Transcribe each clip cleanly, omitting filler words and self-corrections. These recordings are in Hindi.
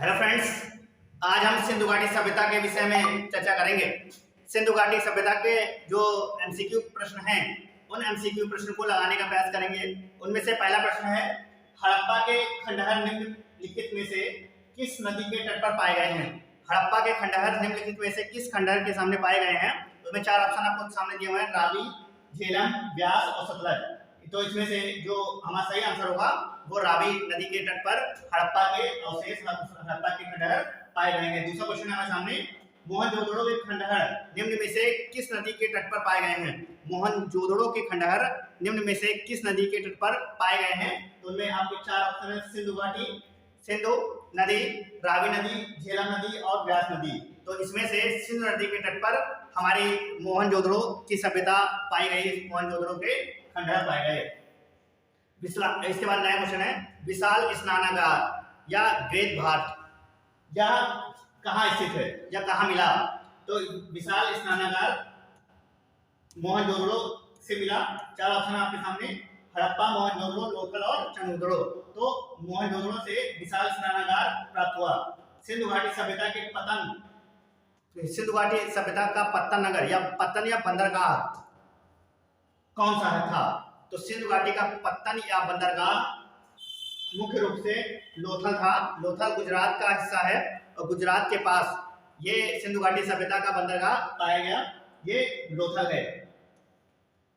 हेलो फ्रेंड्स, आज हम सिंधु घाटी सभ्यता के विषय में चर्चा करेंगे। सिंधु घाटी सभ्यता के जो एमसीक्यू प्रश्न हैं, उन एमसीक्यू प्रश्न को लगाने का प्रयास करेंगे। उनमें से पहला प्रश्न है, हड़प्पा के खंडहर निम्नलिखित में से किस नदी के तट पर पाए गए हैं? हड़प्पा के खंडहर निम्नलिखित में से किस खंडहर के सामने पाए गए हैं? उसमें चार ऑप्शन आपको सामने दिए हुए हैं, रावी, झेलम, व्यास और सतलज। तो इसमें से जो हमारा सही आंसर होगा वो रावी नदी के तट पर हड़प्पा के अवशेष, हड़प्पा के खंडहर पाए गए हैं। दूसरा क्वेश्चन है हमारे सामने, मोहनजोदड़ो के खंडहर निम्न में से किस नदी के तट पर पाए गए हैं? मोहनजोदड़ो के खंडहर निम्न में से किस नदी के तट पर पाए गए हैं? तो उनमें आपके चार ऑप्शन है, सिंधु घाटी, सिंधु नदी, रावी नदी, झेलम नदी और व्यास नदी। तो इसमें से सिंधु नदी के तट पर हमारी मोहनजोदड़ो की सभ्यता पाई गई, मोहनजोदड़ो के खंडहर पाए गए। इसके बाद नया क्वेश्चन है, विशाल स्नानागार या ग्रेट घाट यह कहाँ स्थित है या कहाँ मिला? तो विशाल स्नानागार मोहनजोदड़ो से मिला। चार ऑप्शन आपके सामने, हड़प्पा, मोहनजोदड़ो, लोथल और चंद्रजोदड़ो। तो मोहनजोदड़ो से विशाल स्नानागार प्राप्त हुआ। सिंधु घाटी सभ्यता के पतन, सिंधु घाटी सभ्यता का पत्तन नगर या पत्तन या बंदरगाह कौन सा था? तो सिंधु घाटी का पत्तन या बंदरगाह मुख्य रूप से लोथल था। लोथल गुजरात का हिस्सा है और गुजरात के पास ये सिंधु घाटी सभ्यता का बंदरगाह पाया गया, ये लोथल है।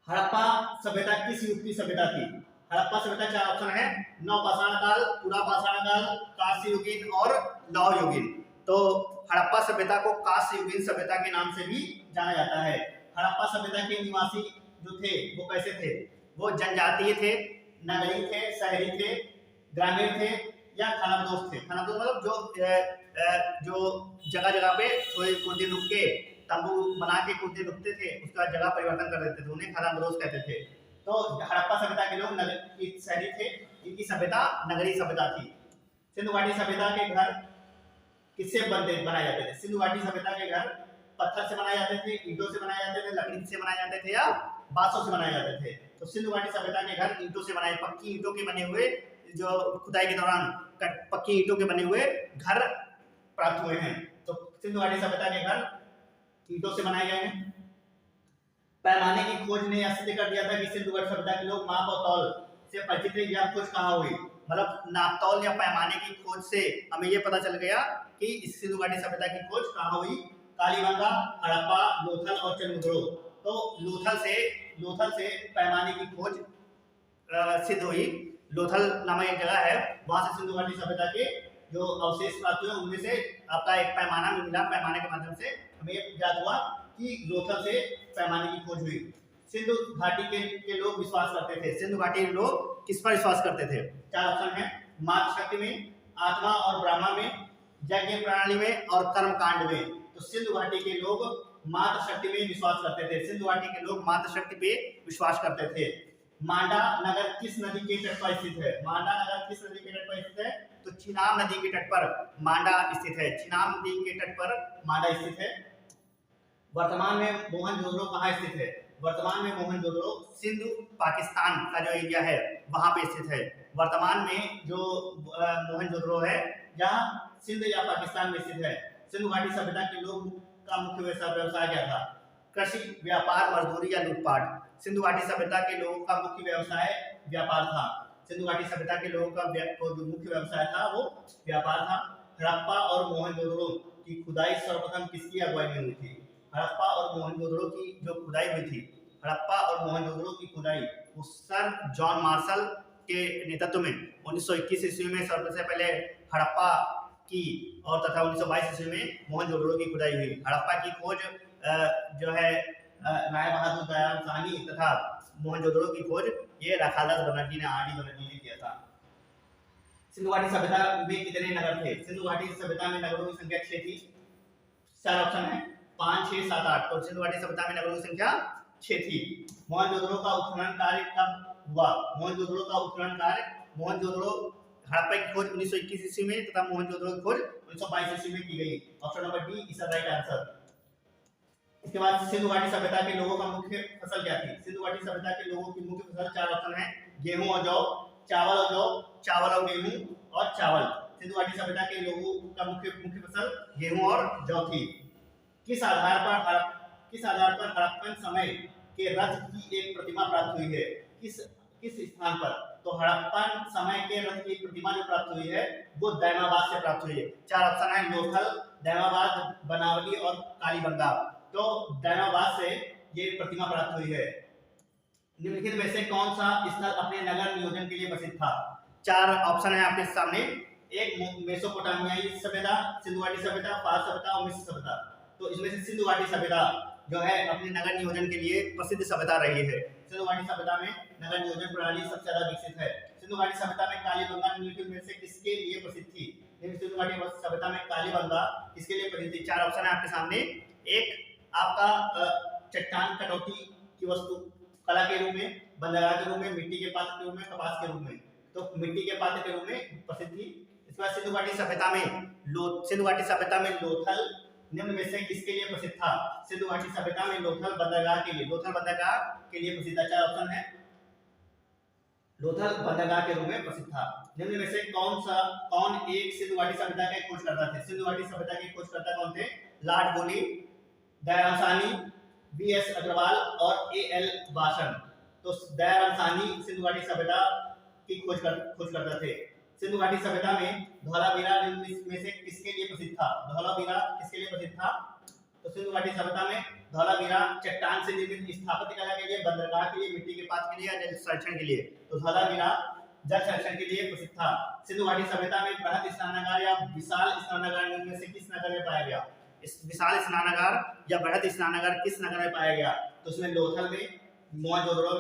हड़प्पा सभ्यता किस युग की सभ्यता थी? हड़प्पा सभ्यता चार ऑप्शन है, नवपाषाण काल, पुरापाषाण काल, कांस्य युगीन और लौह युगीन। तो हड़प्पा सभ्यता को कांस्य युगीन सभ्यता के नाम से भी जाना जाता है। हड़प्पा सभ्यता के निवासी जो थे वो कैसे थे? वो जनजातीय थे, नगरीय थे, शहरी थे, ग्रामीण थे या खानाबदोश थे। खानाबदोश मतलब जो जगह जगह पे कुछ दिन रुक के तंबू बना के कुछ दिन रुकते थे, उसका जगह परिवर्तन कर देते थे, उन्हें खानाबदोश कहते थे। तो हड़प्पा सभ्यता के लोग शहरी थे, इनकी सभ्यता नगरीय सभ्यता थी। सिंधु घाटी सभ्यता के घर किससे बनाए जाते थे? सिंधु घाटी सभ्यता के घर पत्थर से बनाए जाते थे, ईंटों से बनाए जाते थे, लकड़ी से बनाए जाते थे या बांसों से बनाए जाते थे। तो सिंधु घाटी सभ्यता के घर ईंटों से बनाए, पक्की ईंटों के बने हुए, जो खुदाई के दौरान पक्की ईंटों के बने हुए घर प्राप्त हुए हैं। तो सिंधु घाटी सभ्यता के घर ईंटों से बनाए गए हैं। पैमाने की खोज ने यह सिद्ध कर दिया था कि सिंधु घाटी सभ्यता के लोग माप और तौल से परिचित थे। यह खोज कहाँ हुई? मतलब नापतौल या पैमाने की खोज से हमें यह पता चल गया कि इस सिंधु घाटी सभ्यता की खोज कहाँ हुई? कालीबंगा, हड़प्पा, लोथल और चंद्रजोदड़ो। तो लोथल से पैमाने की खोज सिद्ध हुई। लोथल नामक एक जगह है, वहां से सिंधु घाटी सभ्यता के जो अवशेष प्राप्त हुए उनमें से आपका एक पैमाना मिला। पैमाने के माध्यम से हमें ज्ञात हुआ कि लोथल से पैमाने की खोज हुई। सिंधु घाटी के लोग विश्वास करते थे। सिंधु घाटी लोग किस पर विश्वास करते थे? चार ऑप्शन है, मातृशक्ति में, आत्मा और ब्रह्मा में, यज्ञ प्रणाली में और कर्म कांड में। तो सिंधु घाटी के लोग मातृशक्ति में विश्वास करते थे। सिंधु घाटी के लोग मातृशक्ति पे विश्वास करते थे। मांडा नगर किस नदी के तट पर स्थित है? मांडा नगर किस नदी के तट पर स्थित है? तो चिनाब नदी के तट पर मांडा स्थित है। चिनाब नदी के तट पर मांडा स्थित है। वर्तमान में मोहनजोदड़ो कहाँ स्थित है? वर्तमान में मोहनजोदड़ो सिंधु पाकिस्तान का जो एरिया है वहां पे स्थित है। वर्तमान में जो मोहनजोदड़ो है यहाँ सिंध या पाकिस्तान में स्थित है। सिंधु घाटी सभ्यता के लोग का मुख्य व्यवसाय क्या था? कृषि, व्यापार, मजदूरी या लूटपाट। सिंधु घाटी सभ्यता के लोगों का मुख्य व्यवसाय व्यापार था। सिंधु घाटी सभ्यता के लोगों का जो मुख्य व्यवसाय था वो व्यापार था। हड़प्पा और मोहनजोदड़ो की खुदाई सर्वप्रथम किसकी अगुवाई में हुई थी? हड़प्पा और मोहनजोदड़ो की जो खुदाई हुई थी, हड़प्पा और मोहनजोदड़ो की खुदाई वो सर जॉन मार्शल के नेतृत्व में 1921 ईस्वी में सबसे पहले हड़प्पा की और तथा 1922 ईस्वी में मोहनजोदड़ो की खुदाई हुई। हड़प्पा की खोज जो है राय बहादुर दयाल साहनी तथा मोहनजोदड़ो की खोज ये राखालदास बनर्जी ने, आर डी बनर्जी ने किया था। सिंधु घाटी सभ्यता में कितने नगर थे? सिंधु घाटी सभ्यता में नगरों की संख्या 6 थी। चार ऑप्शन है, 5, 6, 7, 8। तो सिंधु घाटी सभ्यता में नगरों की संख्या 6 थी। मोहनजोदड़ो का उत्खनन कार्य कब हुआ? मोहनजोदड़ो का उत्खनन कार्य, मोहनजोदड़ो हड़प्पा की खोज 1921 ईस्वी में तथा मोहनजोदड़ो की खोज 1922 ईस्वी में की गई। Option number D is the right answer. इसके बाद सिंधु घाटी सभ्यता के लोगों का मुख्य फसल क्या थी? सिंधु घाटी सभ्यता के लोगों की मुख्य फसल चार ऑप्शन है, गेहूं और जौ, चावल और जौ, चावल और गेहूं और चावल। सिंधु घाटी सभ्यता के लोगों का मुख्य मुख्य फसल गेहूं और जौ थी। किस आधार पर हड़प्पन समय के रथ की एक प्रतिमा प्राप्त हुई है? किस किस स्थान पर? तो हड़प्पन समय के रथ की प्रतिमा जो प्राप्त हुई है वो दैमाबाद से प्राप्त हुई है। चार ऑप्शन है, लोथल, दैमाबाद, बनावली और कालीबंगा। तो दैमाबाद से ये प्रतिमा प्राप्त हुई है। निम्नलिखित में से कौन सा स्थल अपने नगर नियोजन के लिए प्रसिद्ध था? चार ऑप्शन है आपके सामने। एक मेसोपोटामियाई सभ्यता, सिंधु घाटी सभ्यता, पारस सभ्यता और मिस्र सभ्यता। तो इसमें से सिंधु घाटी सभ्यता जो है अपने नगर नियोजन के लिए प्रसिद्ध सभ्यता रही है। सिंधु घाटी सभ्यता में नगर नियोजन प्रणाली सबसे ज्यादा विकसित है। सिंधु घाटी सभ्यता में कालीबंगा निम्नलिखित में से किसके लिए प्रसिद्ध थी? सिंधु घाटी सभ्यता में कालीबंगा किसके लिए प्रसिद्ध थी? चार ऑप्शन है आपके सामने। एक आपका चट्टान कटौती की वस्तु कला के रूप में, बंदरगाह के रूप में, मिट्टी के पात्र के रूप में, कपास के रूप में। तो मिट्टी के पात्र के रूप में प्रसिद्ध थी। इसके बाद सिंधु घाटी सभ्यता में लोथल निम्न में से किसके लिए प्रसिद्ध था? सिंधु घाटी सभ्यता में लोथल बंदरगाह के लिए प्रसिद्ध। अच्छा ऑप्शन है लोथल बंदरगाह के रूप में प्रसिद्ध था। निम्न में से कौन एक सिंधु घाटी सभ्यता के खोजकर्ता थे? सिंधु घाटी सभ्यता के खोजकर्ता कौन थे? लॉर्ड बोली, दयाराम साहनी, बी.एस. अग्रवाल और ए.एल. बासन। तो दयाराम साहनी सिंधु घाटी सभ्यता की खोज करते थे। सिंधु घाटी सभ्यता में धौलावीरा में से किसके लिए प्रसिद्ध था? धौलावीरा किसके लिए प्रसिद्ध था? तो सिंधु घाटी सभ्यता में धौलावीरा चट्टान से निर्मित स्थापत्य कला के लिए, बंदरगाह के लिए, मिट्टी के पात्र के लिए, जल संरक्षण के लिए। तो धौलावीरा जल संरक्षण के लिए प्रसिद्ध था। सिंधु घाटी सभ्यता में बृहद स्नानागार या विशाल स्नानागार में से किस नगर में पाया गया? विशाल स्नानागार या बृहद स्नानागार किस नगर में पाया गया? तो उसमें लोथल में, मोहनजोदड़ो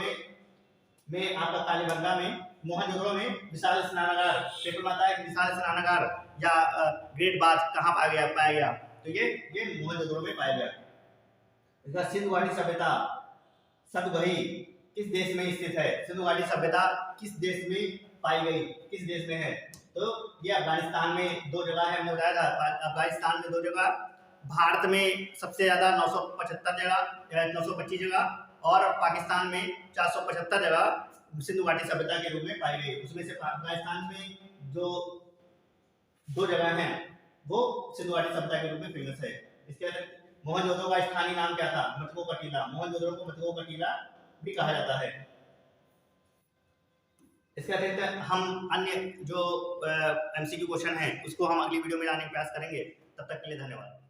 में आपका कालीबंगा में, मोहनजोदड़ो में विशाल स्नानागार, पेपर माता है विशाल स्नानागार या ग्रेट बाथ कहाँ पाया गया? तो ये मोहनजोदड़ो में पाया गया। इसका सिंधु घाटी सभ्यता सदबही किस देश में स्थित है? सिंधु घाटी सभ्यता किस देश में पाई गई, किस देश में है? तो ये अफगानिस्तान में दो जगह है, हमने बताया था। अफगानिस्तान में दो जगह, भारत में सबसे ज्यादा 925 जगह और पाकिस्तान में 475 जगह सिंधु घाटी सभ्यता के रूप में पाई गई। उसमें से अफगानिस्तान में जो दो जगह हैं वो सिंधु घाटी सभ्यता के रूप में फेमस है। इसके मोहनजोदड़ो का स्थानीय नाम क्या था? मटको कटीला। मोहनजोदड़ो को मटको कटीला भी कहा जाता है। इसके अतिरिक्त हम अन्य जो एमसीक्यू क्वेश्चन है उसको हम अगली वीडियो में लाने का प्रयास करेंगे। तब तक के लिए धन्यवाद।